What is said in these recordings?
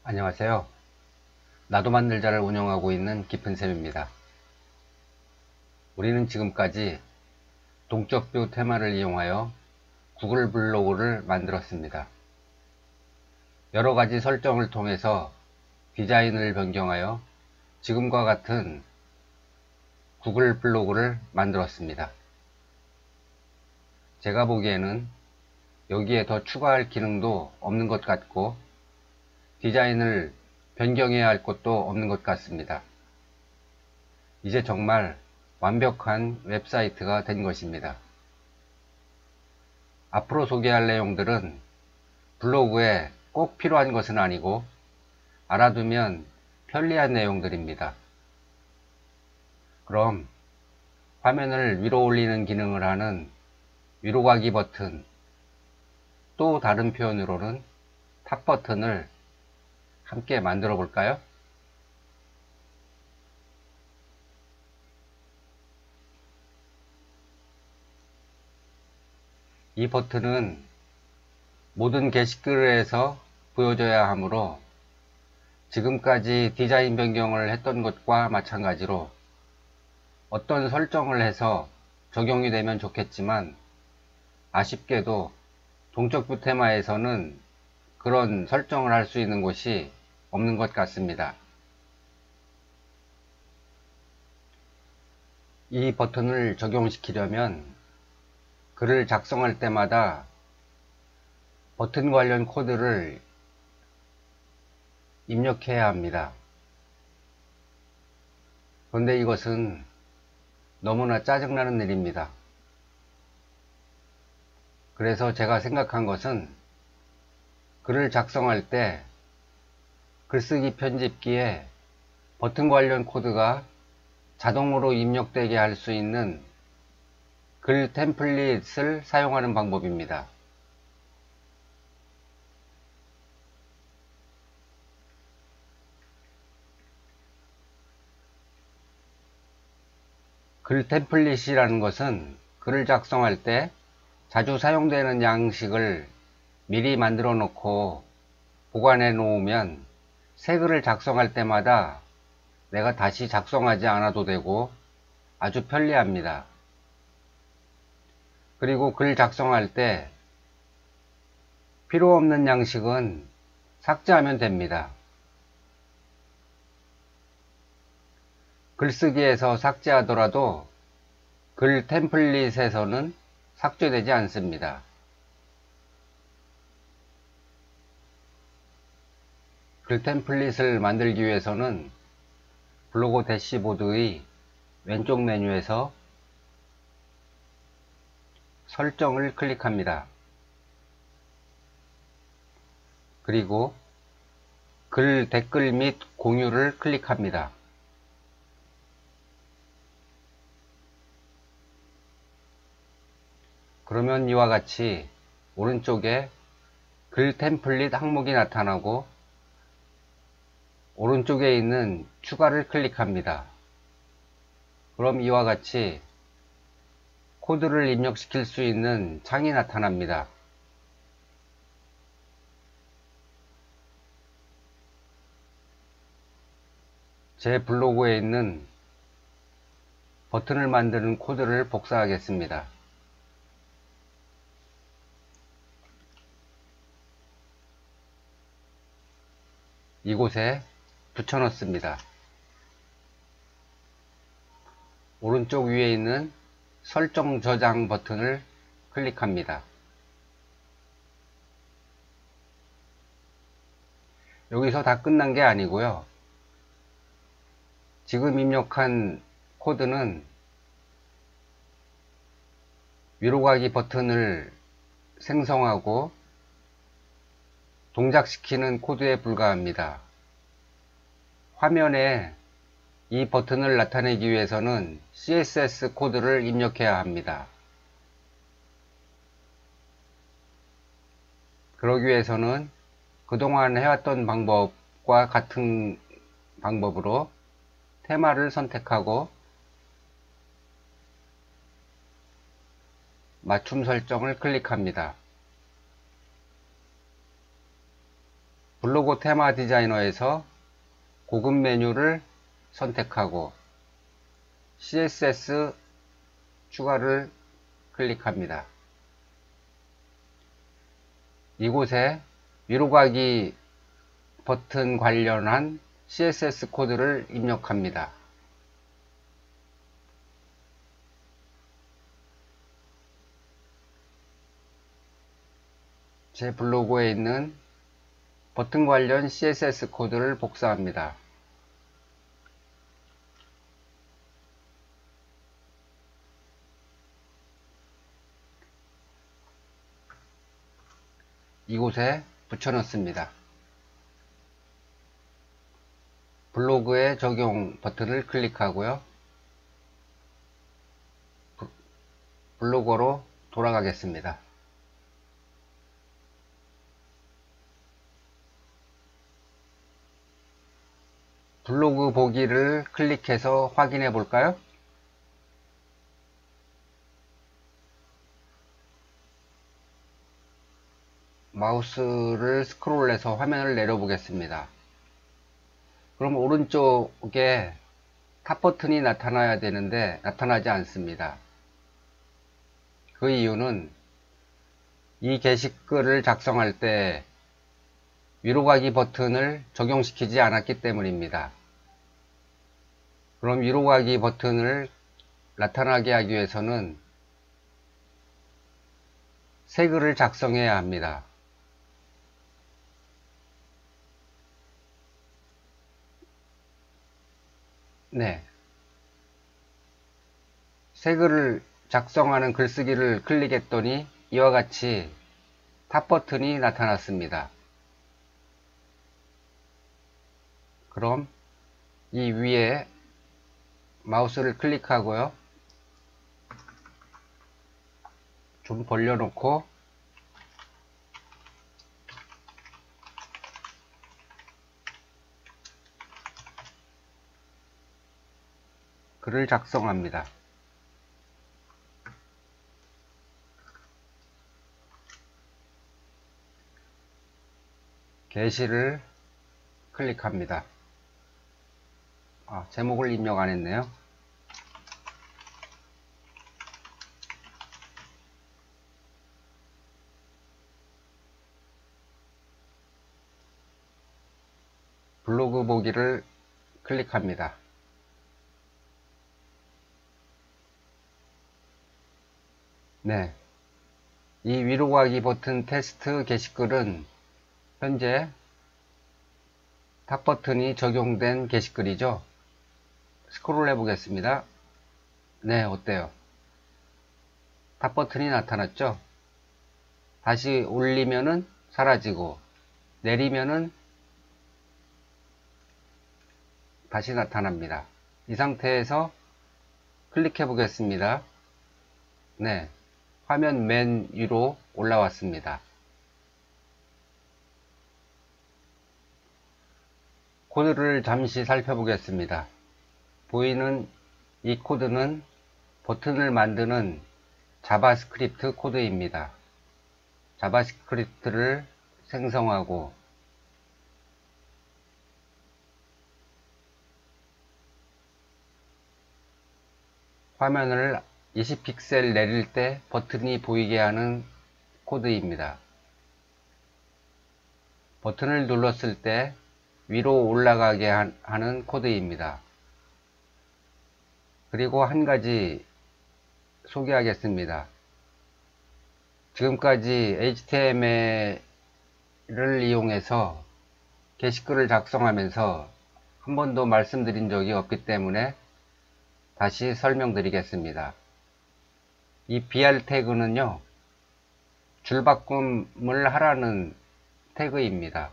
안녕하세요. 나도 만들자를 운영하고 있는 깊은샘입니다. 우리는 지금까지 동적뷰 테마를 이용하여 구글 블로그를 만들었습니다. 여러가지 설정을 통해서 디자인을 변경하여 지금과 같은 구글 블로그를 만들었습니다. 제가 보기에는 여기에 더 추가할 기능도 없는 것 같고 디자인을 변경해야 할 것도 없는 것 같습니다. 이제 정말 완벽한 웹사이트가 된 것입니다. 앞으로 소개할 내용들은 블로그에 꼭 필요한 것은 아니고 알아두면 편리한 내용들입니다. 그럼 화면을 위로 올리는 기능을 하는 위로 가기 버튼, 또 다른 표현으로는 탑 버튼을 함께 만들어 볼까요? 이 버튼은 모든 게시글에서 보여져야 하므로 지금까지 디자인 변경을 했던 것과 마찬가지로 어떤 설정을 해서 적용이 되면 좋겠지만 아쉽게도 동적뷰 테마에서는 그런 설정을 할 수 있는 곳이 없는 것 같습니다. 이 버튼을 적용시키려면 글을 작성할 때마다 버튼 관련 코드를 입력해야 합니다. 그런데 이것은 너무나 짜증나는 일입니다. 그래서 제가 생각한 것은 글을 작성할 때 글쓰기 편집기에 버튼 관련 코드가 자동으로 입력되게 할 수 있는 글 템플릿을 사용하는 방법입니다. 글 템플릿이라는 것은 글을 작성할 때 자주 사용되는 양식을 미리 만들어 놓고 보관해 놓으면 새 글을 작성할 때마다 내가 다시 작성하지 않아도 되고 아주 편리합니다. 그리고 글 작성할 때 필요 없는 양식은 삭제하면 됩니다. 글쓰기에서 삭제하더라도 글 템플릿에서는 삭제되지 않습니다. 글 템플릿을 만들기 위해서는 블로그 대시보드의 왼쪽 메뉴에서 설정을 클릭합니다. 그리고 글 댓글 및 공유를 클릭합니다. 그러면 이와 같이 오른쪽에 글 템플릿 항목이 나타나고 오른쪽에 있는 추가를 클릭합니다. 그럼 이와 같이 코드를 입력시킬 수 있는 창이 나타납니다. 제 블로그에 있는 버튼을 만드는 코드를 복사하겠습니다. 이곳에 붙여넣습니다. 오른쪽 위에 있는 설정 저장 버튼을 클릭합니다. 여기서 다 끝난 게 아니고요. 지금 입력한 코드는 위로 가기 버튼을 생성하고 동작시키는 코드에 불과합니다. 화면에 이 버튼을 나타내기 위해서는 CSS 코드를 입력해야 합니다. 그러기 위해서는 그동안 해왔던 방법과 같은 방법으로 테마를 선택하고 맞춤 설정을 클릭합니다. 블로그 테마 디자이너에서 고급 메뉴를 선택하고 CSS 추가를 클릭합니다. 이곳에 위로 가기 버튼 관련한 CSS 코드를 입력합니다. 제 블로그에 있는 버튼 관련 CSS 코드를 복사합니다. 이곳에 붙여넣습니다. 블로그에 적용 버튼을 클릭하고요. 블로그로 돌아가겠습니다. 블로그 보기를 클릭해서 확인해 볼까요? 마우스를 스크롤해서 화면을 내려보겠습니다. 그럼 오른쪽에 탑 버튼이 나타나야 되는데 나타나지 않습니다. 그 이유는 이 게시글을 작성할 때 위로 가기 버튼을 적용시키지 않았기 때문입니다. 그럼 위로 가기 버튼을 나타나게 하기 위해서는 새 글을 작성해야 합니다. 네. 새 글을 작성하는 글쓰기를 클릭했더니 이와 같이 탑 버튼이 나타났습니다. 그럼 이 위에 마우스를 클릭하고요. 좀 벌려놓고 글을 작성합니다. 게시를 클릭합니다. 제목을 입력 안 했네요. 블로그 보기를 클릭합니다. 네. 이 위로 가기 버튼 테스트 게시글은 현재 탑 버튼이 적용된 게시글이죠. 스크롤 해보겠습니다. 네, 어때요? 탑 버튼이 나타났죠? 다시 올리면은 사라지고 내리면은 다시 나타납니다. 이 상태에서 클릭해 보겠습니다. 네, 화면 맨 위로 올라왔습니다. 코드를 잠시 살펴보겠습니다. 보이는 이 코드는 버튼을 만드는 자바스크립트 코드입니다. 자바스크립트를 생성하고 화면을 20픽셀 내릴 때 버튼이 보이게 하는 코드입니다. 버튼을 눌렀을 때 위로 올라가게 하는 코드입니다. 그리고 한 가지 소개하겠습니다. 지금까지 HTML을 이용해서 게시글을 작성하면서 한 번도 말씀드린 적이 없기 때문에 다시 설명드리겠습니다. 이 BR 태그는요, 줄바꿈을 하라는 태그입니다.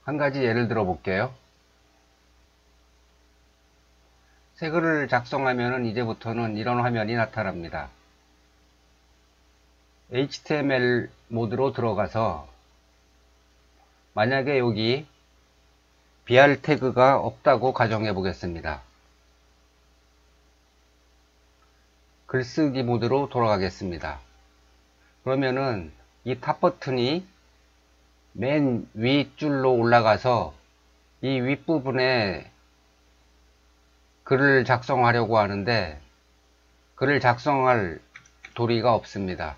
한 가지 예를 들어 볼게요. 새 글을 작성하면 이제부터는 이런 화면이 나타납니다. HTML 모드로 들어가서 만약에 여기 BR 태그가 없다고 가정해 보겠습니다. 글쓰기 모드로 돌아가겠습니다. 그러면은 이 탑 버튼이 맨 윗줄로 올라가서 이 윗부분에 글을 작성하려고 하는데 글을 작성할 도리가 없습니다.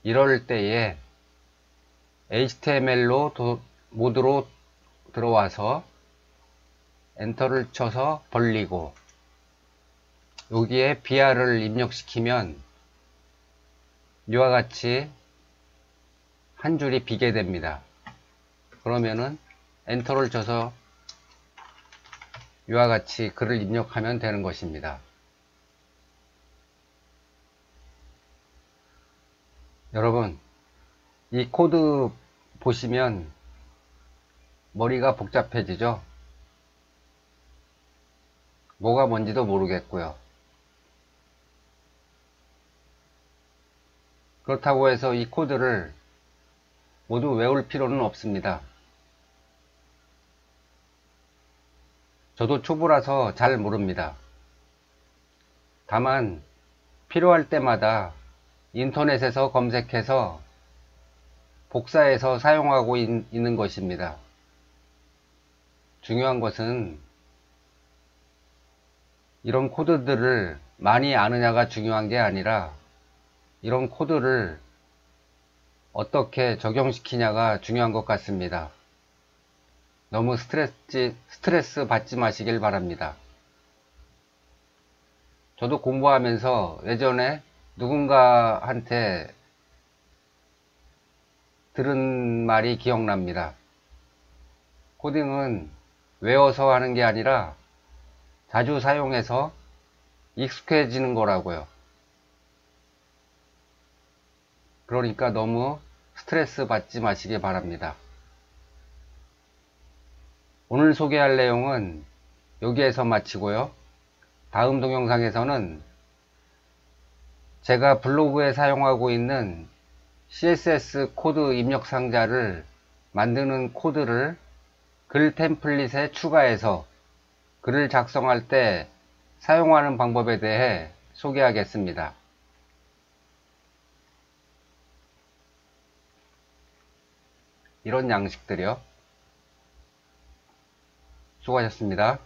이럴 때에 HTML로 모드로 들어와서 엔터를 쳐서 벌리고 여기에 BR을 입력시키면 이와 같이 한 줄이 비게 됩니다. 그러면은 엔터를 쳐서 이와 같이 글을 입력하면 되는 것입니다. 여러분, 이 코드 보시면 머리가 복잡해지죠? 뭐가 뭔지도 모르겠고요. 그렇다고 해서 이 코드를 모두 외울 필요는 없습니다. 저도 초보라서 잘 모릅니다. 다만 필요할 때마다 인터넷에서 검색해서 복사해서 사용하고 있는 것입니다. 중요한 것은 이런 코드들을 많이 아느냐가 중요한 게 아니라 이런 코드를 어떻게 적용시키냐가 중요한 것 같습니다. 너무 스트레스 받지 마시길 바랍니다. 저도 공부하면서 예전에 누군가한테 들은 말이 기억납니다. 코딩은 외워서 하는 게 아니라 자주 사용해서 익숙해지는 거라고요. 그러니까 너무 스트레스 받지 마시기 바랍니다. 오늘 소개할 내용은 여기에서 마치고요. 다음 동영상에서는 제가 블로그에 사용하고 있는 CSS 코드 입력 상자를 만드는 코드를 글 템플릿에 추가해서 글을 작성할 때 사용하는 방법에 대해 소개하겠습니다. 이런 양식들이요. 수고하셨습니다.